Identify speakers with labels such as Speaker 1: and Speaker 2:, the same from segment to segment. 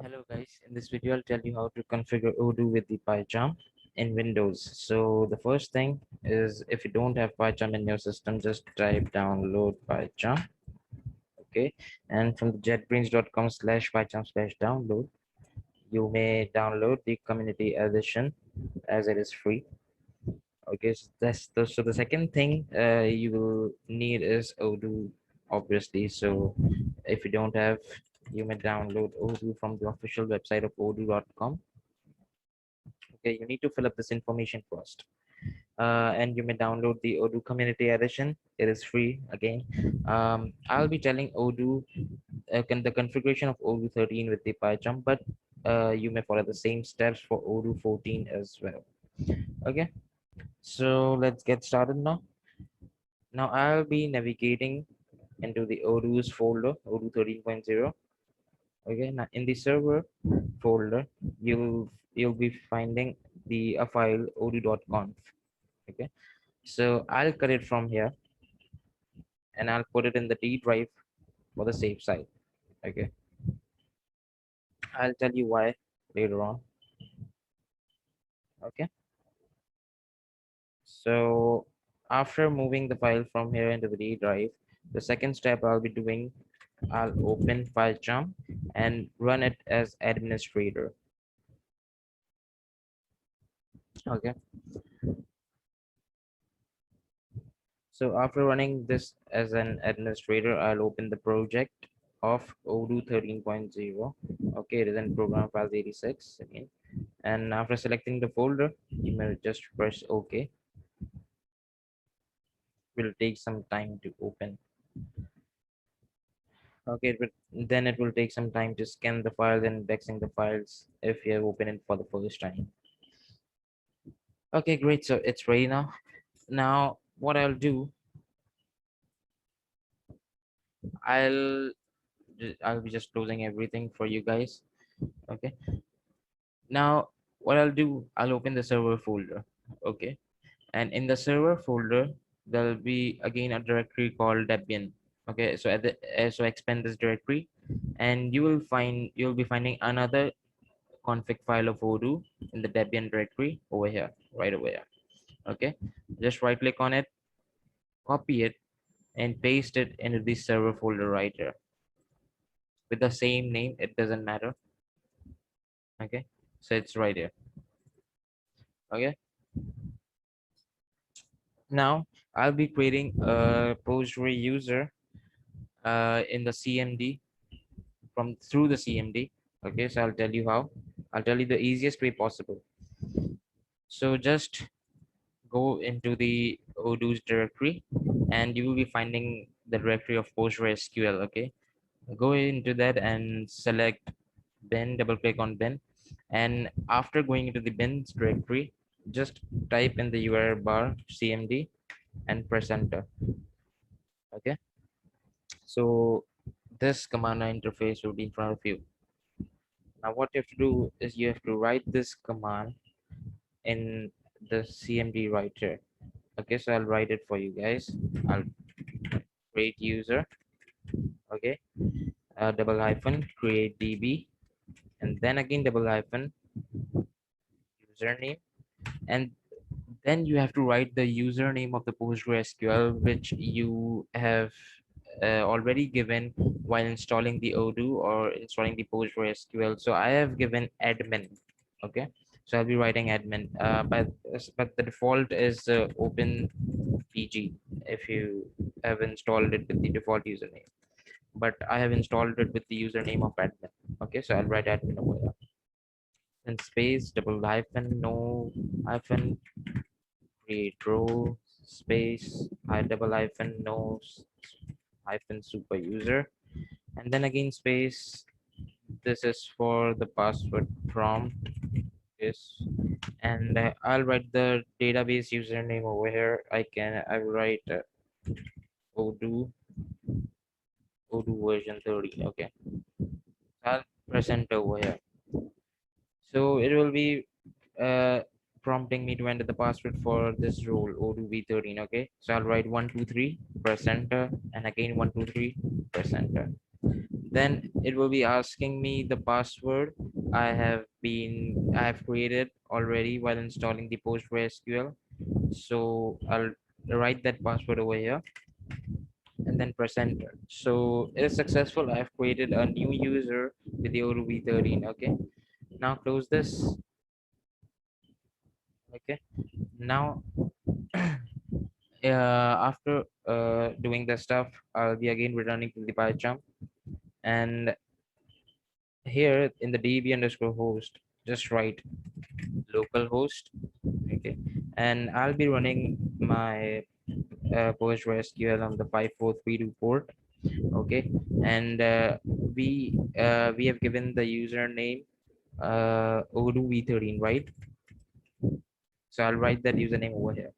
Speaker 1: Hello guys, in this video I'll tell you how to configure Odoo with the PyCharm in Windows. So the first thing is, if you don't have PyCharm in your system, just type download PyCharm, okay? And from the jetbrains.com/pycharm/download, you may download the community edition as it is free. Okay, so the second thing you will need is Odoo, obviously. So if you don't have, you may download Odoo from the official website of odoo.com. Okay, you need to fill up this information first, and you may download the Odoo Community Edition. It is free again. I'll be telling Odoo the configuration of Odoo 13 with the PyCharm, but you may follow the same steps for Odoo 14 as well. Okay, so let's get started now. Now I'll be navigating into the Odoo's folder, Odoo 13.0. Okay, now in the server folder, you'll be finding the a file odoo.conf. Okay, so I'll cut it from here and I'll put it in the D drive for the safe side. Okay, I'll tell you why later on. Okay, so after moving the file from here into the D drive, the second step I'll be doing, I'll open PyCharm and run it as administrator. Okay, so after running this as an administrator, I'll open the project of Odoo 13.0. Okay, it is in program files 86 again. And after selecting the folder, you may just press OK. It will take some time to open. Okay, but then it will take some time to scan the files and indexing the files if you have opened it for the first time. Okay, great. So it's ready now. Now, what I'll do, I'll I'll be just closing everything for you guys. Okay. Now, what I'll do, I'll open the server folder. Okay. And in the server folder, there'll be again a directory called Debian. Okay. So so expand this directory, and you'll be finding another config file of Odoo in the Debian directory over here, right over here. Okay. Just right click on it, copy it, and paste it into the server folder right here with the same name. It doesn't matter. Okay. So it's right here. Okay. Now I'll be creating a Postgre user in the CMD through the CMD. Okay, so I'll tell you how. I'll tell you the easiest way possible. So just go into the Odoo's directory and you will be finding the directory of PostgreSQL. Okay, go into that and select bin, double click on bin, and after going into the bins directory, just type in the URL bar CMD and press enter. Okay, so this command line interface will be in front of you. Now what you have to do is you have to write this command in the CMD right here. Okay, so I'll write it for you guys. I'll create user. Okay, double hyphen create DB, and then again double hyphen username, and then you have to write the username of the PostgreSQL which you have already given while installing the Odoo or installing the PostgreSQL. So I have given admin. Okay, so I'll be writing admin, but the default is open PG if you have installed it with the default username, but I have installed it with the username of admin. Okay, so I'll write admin over here, and space double hyphen no hyphen create row space I double hyphen no hyphen super user, and then again space. This is for the password prompt. Yes, and I'll write the database username over here. I will write Odoo version 30. Okay, I'll press enter over here. So it will be uh, prompting me to enter the password for this role Odoo v13. Okay, so I'll write 123, press enter, and again 123, press enter. then it will be asking me the password I have created already while installing the PostgreSQL. So I'll write that password over here and then press enter. So it is successful. I've created a new user with the Odoo V13. Okay, now close this. Okay, now after doing the stuff, I'll be again returning to the PyCharm, and here in the db underscore host, just write localhost. Okay, and I'll be running my PostgreSQL on the 54324 port. Okay, and we have given the username Odoo V13, right? So I'll write that username over here,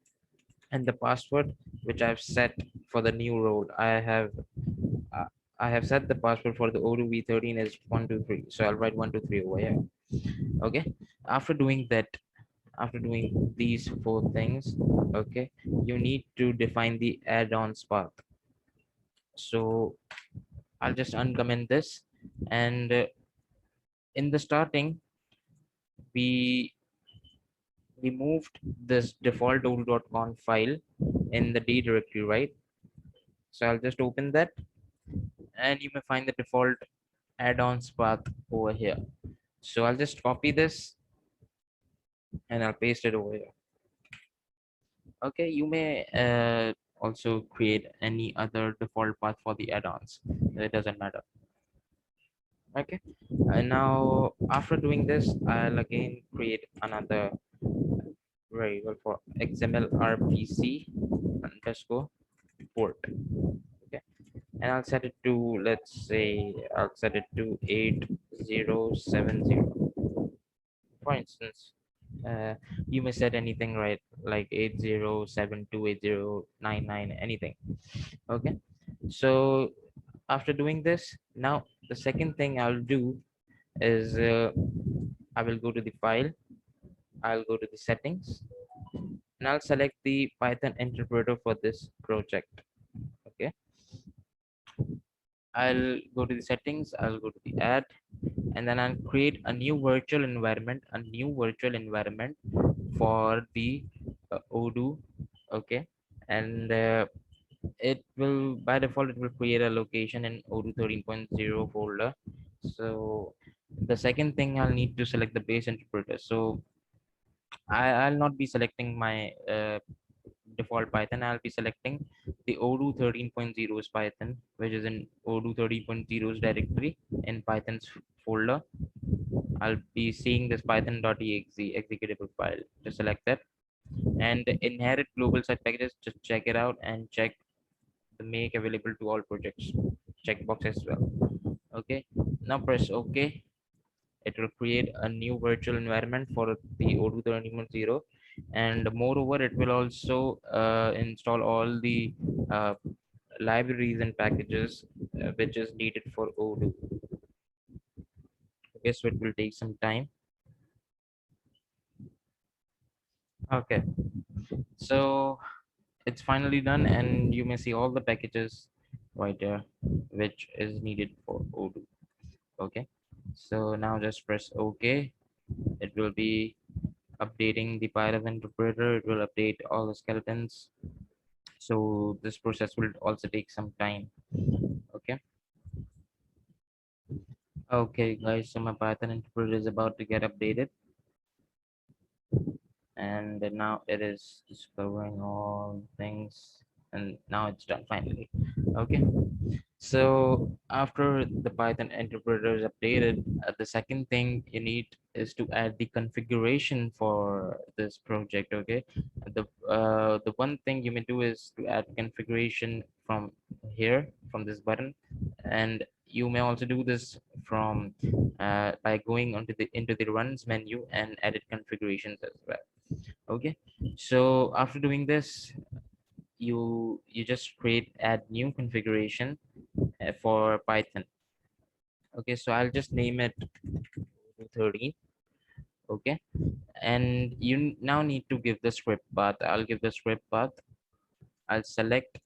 Speaker 1: and the password which I've set for the new role. Uh, I have set the password for the Odoo V13 is 123. So I'll write 123 over here. Okay. After doing that, after doing these four things, okay, you need to define the add-ons path. So I'll just uncomment this, and in the starting, we we moved this default odoo.conf file in the D directory, right? So I'll just open that, and you may find the default add-ons path over here. So I'll just copy this and I'll paste it over here. Okay, you may also create any other default path for the add-ons. It doesn't matter. Okay, and now after doing this, I'll again create another variable for xml rpc underscore port. Okay, and I'll set it to, let's say I'll set it to 8070, for instance. You may set anything, right? Like 80728099, anything. Okay, so after doing this, now the second thing I'll do is I will go to the file, I'll go to the settings, and I'll select the Python interpreter for this project. Okay, I'll go to the settings, I'll go to the add, and then I'll create a new virtual environment, for the Odoo. Okay, and it will, by default, it will create a location in Odoo 13.0 folder. So the second thing, I'll need to select the base interpreter. So I'll not be selecting my default Python. I'll be selecting the Odoo 13.0's Python, which is in Odoo 13.0's directory in Python's folder. I'll be seeing this python.exe executable file. Just select that, and inherit global site packages. Just check it out and check the make available to all projects checkbox as well. Okay, now press OK. It will create a new virtual environment for the Odoo 13.0, and moreover, it will also install all the uh, libraries and packages which is needed for Odoo. Okay, so it will take some time. Okay, so it's finally done, and you may see all the packages right there which is needed for Odoo. Okay, so now just press OK. It will be updating the Python interpreter. It will update all the skeletons. So this process will also take some time. Okay. Okay, guys. So my Python interpreter is about to get updated, and now it is discovering all things, and now it's done finally. Okay. So after the Python interpreter is updated, the second thing you need is to add the configuration for this project. Okay, the one thing you may do is to add configuration from here, from this button, and you may also do this from by going into the runs menu and edit configurations as well. Okay, so after doing this, you just add new configuration for Python. Okay, so I'll just name it 13. Okay, and you now need to give the script path. I'll give the script path. I'll select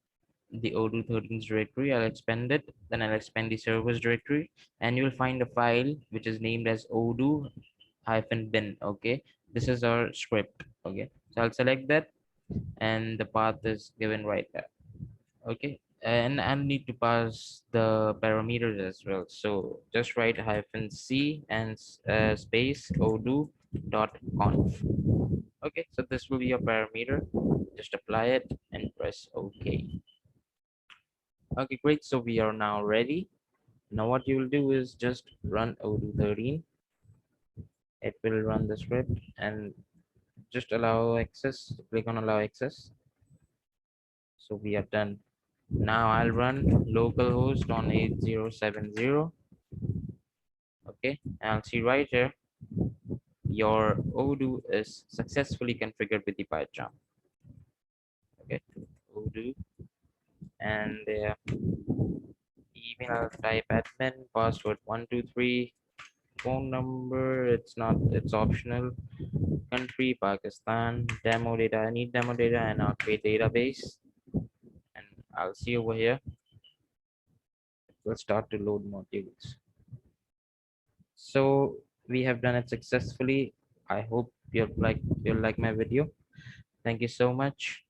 Speaker 1: the Odoo 13's directory. I'll expand it, then I'll expand the servers directory, and you'll find a file which is named as Odoo -bin. Okay, this is our script. Okay, so I'll select that, and the path is given right there. Okay, and I need to pass the parameters as well. So just write -c and space odoo dot conf. Okay, so this will be your parameter. Just apply it and press OK. Okay, great. So we are now ready. Now what you will do is just run Odoo 13. It will run the script and just allow access. Click on allow access. So we are done. Now I'll run localhost on 8070. Okay, and I'll see right here your Odoo is successfully configured with the PyCharm. Okay, Odoo, and email type admin, password 123, phone number, it's not, it's optional, country Pakistan, demo data, I need demo data, and I'll create database, and I'll see over here it will start to load modules. So we have done it successfully. I hope you'll like my video. Thank you so much.